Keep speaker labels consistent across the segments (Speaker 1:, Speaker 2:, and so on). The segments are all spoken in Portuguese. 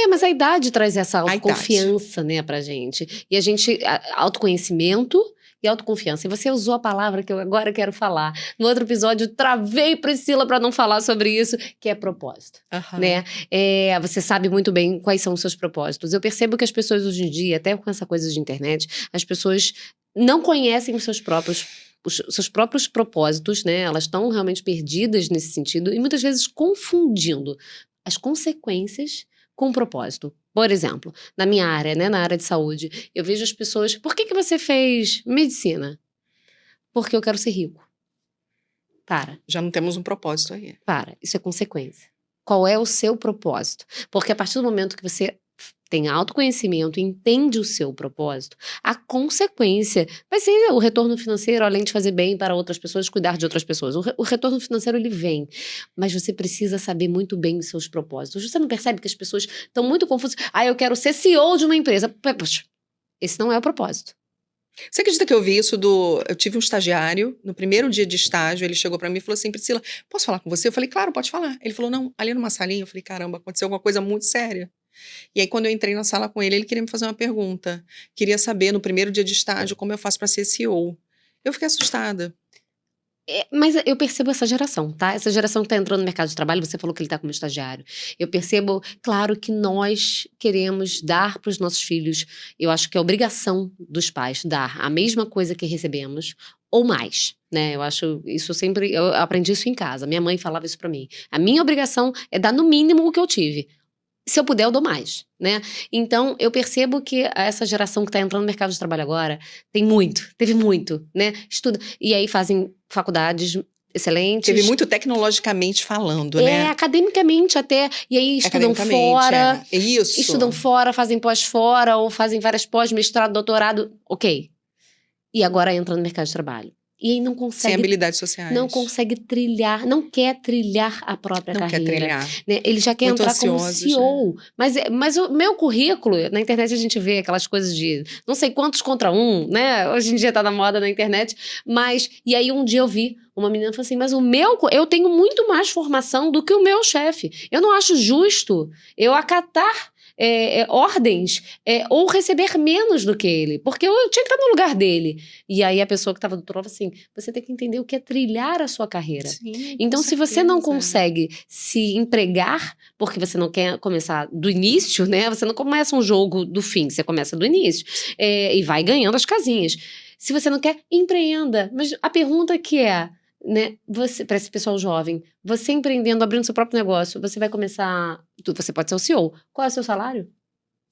Speaker 1: Mas a idade traz essa
Speaker 2: A idade.
Speaker 1: autoconfiança, né, pra gente. E a gente, autoconhecimento e autoconfiança. E você usou a palavra que eu agora quero falar. No outro episódio, travei Priscila pra não falar sobre isso, que é propósito,
Speaker 2: Aham.
Speaker 1: né? Você sabe muito bem quais são os seus propósitos. Eu percebo que as pessoas hoje em dia, até com essa coisa de internet, as pessoas não conhecem os seus próprios propósitos, né? Elas estão realmente perdidas nesse sentido e muitas vezes confundindo as consequências com o propósito. Por exemplo, na minha área, né, na área de saúde, eu vejo as pessoas, por que você fez medicina? Porque eu quero ser rico.
Speaker 2: Já não temos um propósito aí.
Speaker 1: Isso é consequência. Qual é o seu propósito? Porque a partir do momento que você tem autoconhecimento, entende o seu propósito, a consequência vai ser o retorno financeiro, além de fazer bem para outras pessoas, cuidar de outras pessoas. O retorno financeiro, ele vem, mas você precisa saber muito bem os seus propósitos. Você não percebe que as pessoas estão muito confusas? Eu quero ser CEO de uma empresa. Poxa, esse não é o propósito.
Speaker 2: Você acredita que eu vi isso eu tive um estagiário, no primeiro dia de estágio, ele chegou pra mim e falou assim, Priscila, posso falar com você? Eu falei, claro, pode falar. Ele falou, não, ali numa salinha, eu falei, caramba, aconteceu alguma coisa muito séria. E aí, quando eu entrei na sala com ele queria me fazer uma pergunta. Queria saber, no primeiro dia de estágio, como eu faço para ser CEO. Eu fiquei assustada.
Speaker 1: Mas eu percebo essa geração, tá? Essa geração que tá entrando no mercado de trabalho, você falou que ele tá como estagiário. Eu percebo, claro, que nós queremos dar para os nossos filhos, eu acho que é obrigação dos pais dar a mesma coisa que recebemos, ou mais, né? Eu acho isso sempre, eu aprendi isso em casa, minha mãe falava isso pra mim. A minha obrigação é dar no mínimo o que eu tive. Se eu puder, eu dou mais, né? Então, eu percebo que essa geração que está entrando no mercado de trabalho agora teve muito, né? Estuda, e aí fazem faculdades excelentes.
Speaker 2: Teve muito tecnologicamente falando, né?
Speaker 1: Academicamente até, e aí estudam fora.
Speaker 2: Isso.
Speaker 1: Estudam fora, fazem pós fora, ou fazem várias pós, mestrado, doutorado, ok. E agora entra no mercado de trabalho. E aí não consegue...
Speaker 2: Sem habilidades sociais.
Speaker 1: Não consegue trilhar, não quer trilhar a própria carreira.
Speaker 2: Não quer trilhar.
Speaker 1: Né? Ele já quer
Speaker 2: muito
Speaker 1: entrar como CEO.
Speaker 2: Né?
Speaker 1: Mas o meu currículo, na internet a gente vê aquelas coisas de não sei quantos contra um, né? Hoje em dia tá na moda na internet. E aí um dia eu vi uma menina falou assim, mas eu tenho muito mais formação do que o meu chefe. Eu não acho justo eu acatar ordens ou receber menos do que ele, porque eu tinha que estar no lugar dele. E aí a pessoa que estava do outro lado falou assim, você tem que entender o que é trilhar a sua carreira.
Speaker 2: Sim,
Speaker 1: então se
Speaker 2: certeza.
Speaker 1: Você não consegue se empregar, porque você não quer começar do início, né? Você não começa um jogo do fim, você começa do início e vai ganhando as casinhas. Se você não quer, empreenda. Mas a pergunta que né, para esse pessoal jovem, você empreendendo, abrindo seu próprio negócio, você vai começar, você pode ser o CEO, qual é o seu salário?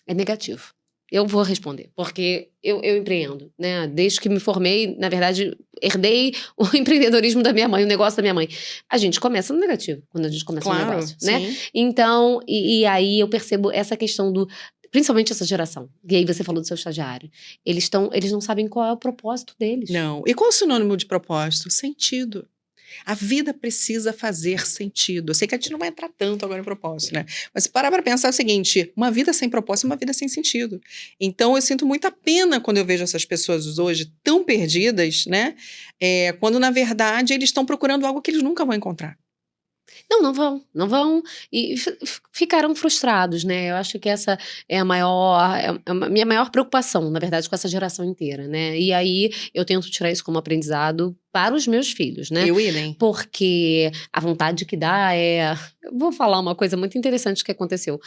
Speaker 1: É negativo. Eu vou responder, porque eu empreendo, né, desde que me formei, na verdade, herdei o empreendedorismo da minha mãe, o negócio da minha mãe. A gente começa no negativo, quando a gente começa um negócio, né? Então, e aí eu percebo essa questão principalmente essa geração, e aí você falou do seu estagiário, eles não sabem qual é o propósito deles.
Speaker 2: Não, e qual é o sinônimo de propósito? Sentido. A vida precisa fazer sentido. Eu sei que a gente não vai entrar tanto agora em propósito, né? Mas parar para pensar o seguinte, uma vida sem propósito é uma vida sem sentido. Então eu sinto muita pena quando eu vejo essas pessoas hoje tão perdidas, né? Quando na verdade eles estão procurando algo que eles nunca vão encontrar.
Speaker 1: Não vão e ficarão frustrados, né? Eu acho que essa é a minha maior preocupação, na verdade, com essa geração inteira, né? E aí eu tento tirar isso como aprendizado para os meus filhos, né?
Speaker 2: Eu idem.
Speaker 1: Porque a vontade que dá eu vou falar uma coisa muito interessante que aconteceu.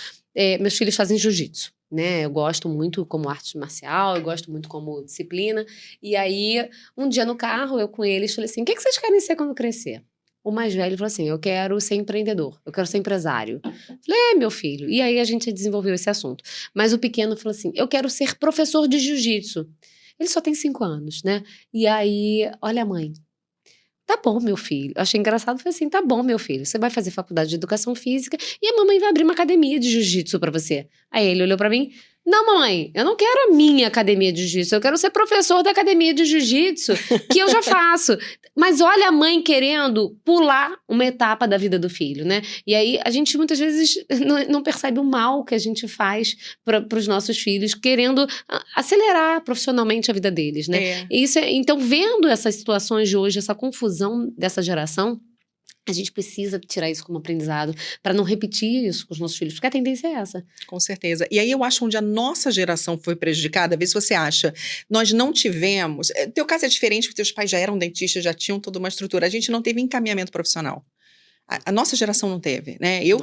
Speaker 1: Meus filhos fazem jiu-jitsu. Né, eu gosto muito como arte marcial, eu gosto muito como disciplina. E aí, um dia no carro, eu com eles falei assim, o que vocês querem ser quando crescer? O mais velho falou assim, eu quero ser empreendedor, eu quero ser empresário. Falei, meu filho. E aí a gente desenvolveu esse assunto. Mas o pequeno falou assim, eu quero ser professor de jiu-jitsu. Ele só tem 5 anos, né? E aí, olha, mãe, tá bom, meu filho. Eu achei engraçado, falei assim, tá bom, meu filho, você vai fazer faculdade de educação física e a mamãe vai abrir uma academia de jiu-jitsu pra você. Aí ele olhou pra mim, não, mamãe, eu não quero a minha academia de jiu-jitsu, eu quero ser professor da academia de jiu-jitsu, que eu já faço. Mas olha a mãe querendo pular uma etapa da vida do filho, né? E aí a gente muitas vezes não percebe o mal que a gente faz para os nossos filhos, querendo acelerar profissionalmente a vida deles, né? Então, vendo essas situações de hoje, essa confusão dessa geração, A gente precisa tirar isso como aprendizado para não repetir isso com os nossos filhos, porque a tendência é essa.
Speaker 2: Com certeza. E aí eu acho onde a nossa geração foi prejudicada, vê se você acha, nós não tivemos, teu caso é diferente porque teus pais já eram dentistas, já tinham toda uma estrutura, a gente não teve encaminhamento profissional. A nossa geração não teve, né? Eu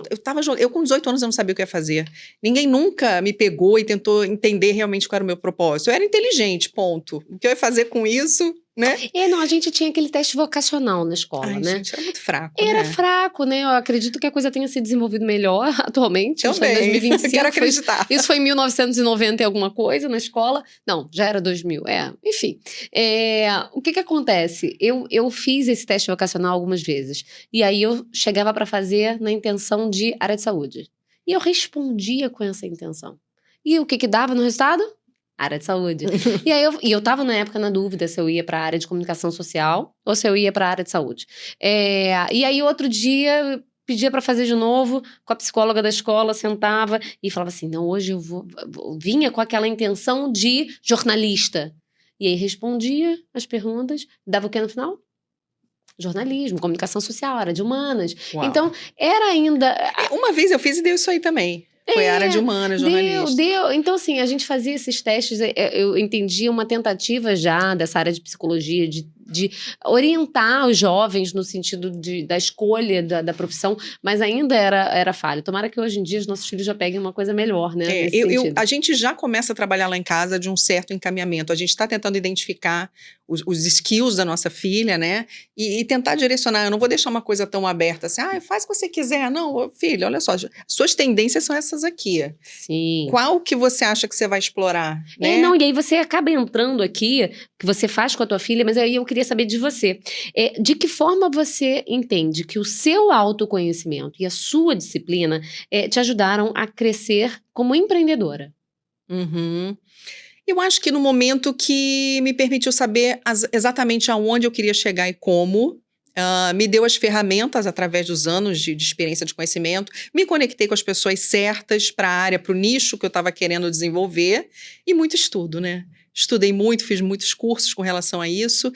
Speaker 2: com 18 anos eu não sabia o que ia fazer. Ninguém nunca me pegou e tentou entender realmente qual era o meu propósito. Eu era inteligente, ponto. O que eu ia fazer com isso, né?
Speaker 1: Não, a gente tinha aquele teste vocacional na escola,
Speaker 2: Ai,
Speaker 1: né?
Speaker 2: gente, era muito fraco,
Speaker 1: Era
Speaker 2: né?
Speaker 1: fraco, né? Eu acredito que a coisa tenha se desenvolvido melhor atualmente.
Speaker 2: Eu
Speaker 1: Está em
Speaker 2: também,
Speaker 1: 2025.
Speaker 2: quero acreditar.
Speaker 1: Isso foi em 1990 e alguma coisa na escola. Não, já era 2000. Enfim. O que acontece? Eu fiz esse teste vocacional algumas vezes. E aí eu chegava para fazer na intenção de área de saúde. E eu respondia com essa intenção. E o que dava no resultado? Área de saúde. E eu tava na época na dúvida se eu ia para a área de comunicação social ou se eu ia para a área de saúde. E aí outro dia pedia para fazer de novo com a psicóloga da escola, sentava e falava assim, não, hoje eu vinha com aquela intenção de jornalista. E aí respondia as perguntas, dava o que no final? Jornalismo, comunicação social, área de humanas.
Speaker 2: Uau.
Speaker 1: Então, era ainda...
Speaker 2: Uma vez eu fiz e deu isso aí também. Foi a área de humanas, jornalista.
Speaker 1: Deu. Então, assim, a gente fazia esses testes, eu entendia uma tentativa já dessa área de psicologia, de orientar os jovens no sentido da escolha da profissão, mas ainda era falho. Tomara que hoje em dia os nossos filhos já peguem uma coisa melhor, né? Nesse sentido.
Speaker 2: A gente já começa a trabalhar lá em casa de um certo encaminhamento. A gente está tentando identificar os skills da nossa filha, né? E tentar direcionar. Eu não vou deixar uma coisa tão aberta assim, faz o que você quiser. Não, filho, olha só, suas tendências são essas aqui.
Speaker 1: Sim.
Speaker 2: Qual que você acha que você vai explorar? Né?
Speaker 1: E aí você acaba entrando aqui, que você faz com a tua filha, mas aí eu queria saber de você. De que forma você entende que o seu autoconhecimento e a sua disciplina te ajudaram a crescer como empreendedora?
Speaker 2: Uhum. Eu acho que no momento que me permitiu saber exatamente aonde eu queria chegar e como, me deu as ferramentas através dos anos de experiência de conhecimento, me conectei com as pessoas certas para a área, para o nicho que eu estava querendo desenvolver e muito estudo, né? Estudei muito, fiz muitos cursos com relação a isso,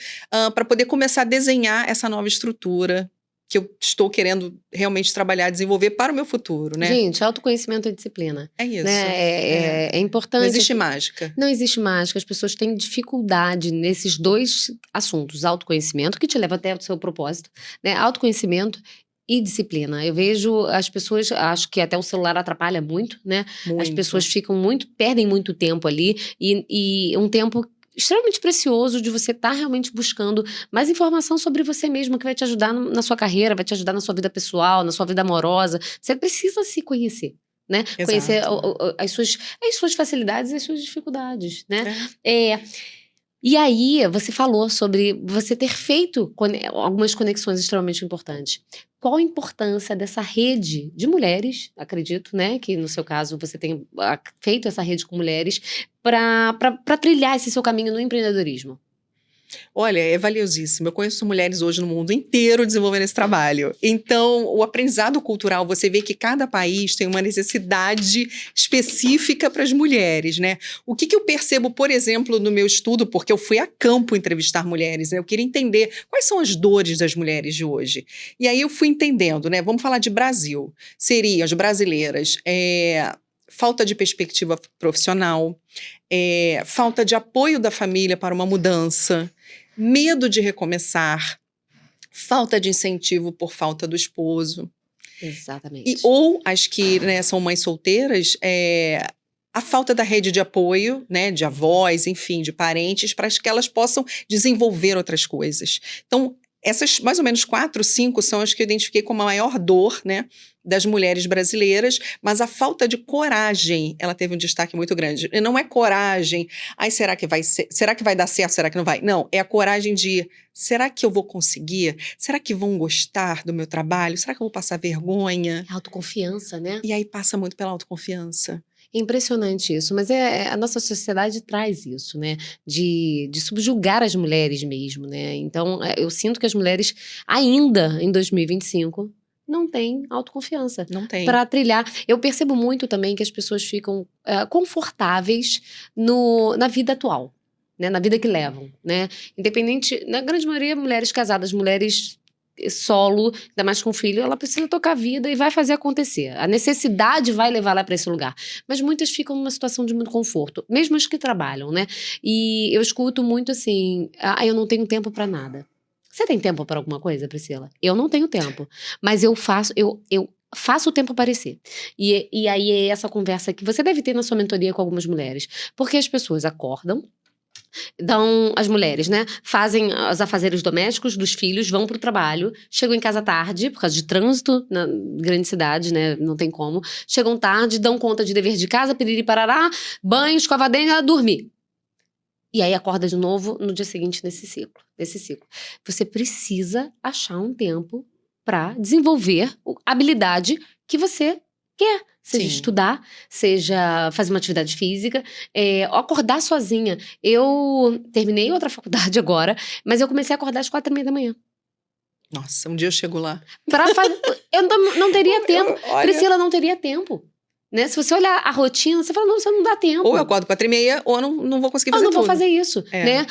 Speaker 2: para poder começar a desenhar essa nova estrutura que eu estou querendo realmente trabalhar, desenvolver para o meu futuro, né?
Speaker 1: Gente, autoconhecimento é disciplina.
Speaker 2: É isso.
Speaker 1: Né? É importante.
Speaker 2: Não existe mágica.
Speaker 1: Não existe mágica. As pessoas têm dificuldade nesses dois assuntos. Autoconhecimento, que te leva até o seu propósito, né? Autoconhecimento e disciplina. Eu vejo as pessoas, acho que até o celular atrapalha muito, né?
Speaker 2: Muito.
Speaker 1: As pessoas perdem muito tempo ali e um tempo extremamente precioso de você estar realmente buscando mais informação sobre você mesmo, que vai te ajudar na sua carreira, vai te ajudar na sua vida pessoal, na sua vida amorosa. Você precisa se conhecer, né?
Speaker 2: Exato.
Speaker 1: Conhecer as suas facilidades e as suas dificuldades, né? E aí, você falou sobre você ter feito algumas conexões extremamente importantes. Qual a importância dessa rede de mulheres, acredito, né? Que no seu caso você tem feito essa rede com mulheres para trilhar esse seu caminho no empreendedorismo?
Speaker 2: Olha, é valiosíssimo. Eu conheço mulheres hoje no mundo inteiro desenvolvendo esse trabalho. Então, o aprendizado cultural, você vê que cada país tem uma necessidade específica para as mulheres, né? O que eu percebo, por exemplo, no meu estudo, porque eu fui a campo entrevistar mulheres, né? Eu queria entender quais são as dores das mulheres de hoje. E aí eu fui entendendo, né? Vamos falar de Brasil. Seriam as brasileiras, falta de perspectiva profissional, falta de apoio da família para uma mudança, medo de recomeçar, falta de incentivo por falta do esposo.
Speaker 1: Exatamente.
Speaker 2: Ou as que, né, são mães solteiras, a falta da rede de apoio, né, de avós, enfim, de parentes, para que elas possam desenvolver outras coisas. Então, essas mais ou menos 4, 5 são as que eu identifiquei como a maior dor, né, das mulheres brasileiras, mas a falta de coragem, ela teve um destaque muito grande. E não é coragem, será que vai dar certo, será que não vai? Não, é a coragem de, será que eu vou conseguir? Será que vão gostar do meu trabalho? Será que eu vou passar vergonha?
Speaker 1: Autoconfiança, né?
Speaker 2: E aí passa muito pela autoconfiança.
Speaker 1: É impressionante isso, mas a nossa sociedade traz isso, né? De subjugar as mulheres mesmo, né? Então, eu sinto que as mulheres, ainda em 2025, não têm autoconfiança.
Speaker 2: Não tem.
Speaker 1: Para trilhar. Eu percebo muito também que as pessoas ficam confortáveis na vida atual, né? Na vida que levam, né? Independente, na grande maioria, mulheres casadas, mulheres solo, ainda mais com filho, ela precisa tocar a vida e vai fazer acontecer. A necessidade vai levar ela para esse lugar. Mas muitas ficam numa situação de muito conforto, mesmo as que trabalham, né? E eu escuto muito assim, eu não tenho tempo para nada. Você tem tempo para alguma coisa, Priscila? Eu não tenho tempo, mas eu faço o tempo aparecer. E aí é essa conversa que você deve ter na sua mentoria com algumas mulheres. Porque as pessoas acordam, as mulheres, né, fazem os afazeres domésticos dos filhos, vão pro trabalho, chegam em casa tarde, por causa de trânsito na grande cidade, né, não tem como, chegam tarde, dão conta de dever de casa, piriri parará, banho, escova dente, dormir. E aí acorda de novo no dia seguinte nesse ciclo. Você precisa achar um tempo para desenvolver a habilidade que você quer. Seja
Speaker 2: Sim.
Speaker 1: estudar, seja fazer uma atividade física, acordar sozinha. Eu terminei outra faculdade agora, mas eu comecei a acordar às 4h30 da manhã.
Speaker 2: Nossa, um dia eu chego lá.
Speaker 1: Eu não teria tempo.
Speaker 2: Olha,
Speaker 1: Priscila não teria tempo. Né? Se você olhar a rotina, você fala, não, você não dá tempo.
Speaker 2: ou eu acordo 4h30, ou eu não vou conseguir fazer
Speaker 1: Eu não vou
Speaker 2: tudo.
Speaker 1: fazer isso,
Speaker 2: É.
Speaker 1: né?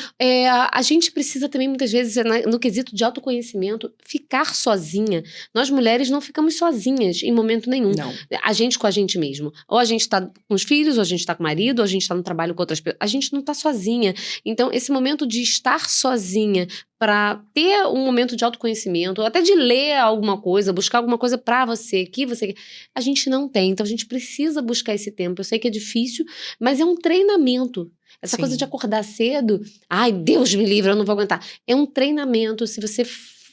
Speaker 1: A gente precisa também, muitas vezes, no quesito de autoconhecimento, ficar sozinha. Nós, mulheres, não ficamos sozinhas em momento nenhum.
Speaker 2: Não.
Speaker 1: A gente com a gente mesmo. Ou a gente tá com os filhos, ou a gente tá com o marido, ou a gente tá no trabalho com outras pessoas. A gente não tá sozinha. Então, esse momento de estar sozinha para ter um momento de autoconhecimento, ou até de ler alguma coisa, buscar alguma coisa pra você, que você quer, a gente não tem. Então, a gente precisa buscar esse tempo. Eu sei que é difícil, mas é um treinamento. Essa
Speaker 2: Sim.
Speaker 1: coisa de acordar cedo, ai, Deus me livre, eu não vou aguentar. É um treinamento. Se você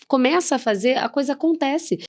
Speaker 1: começa a fazer, a coisa acontece.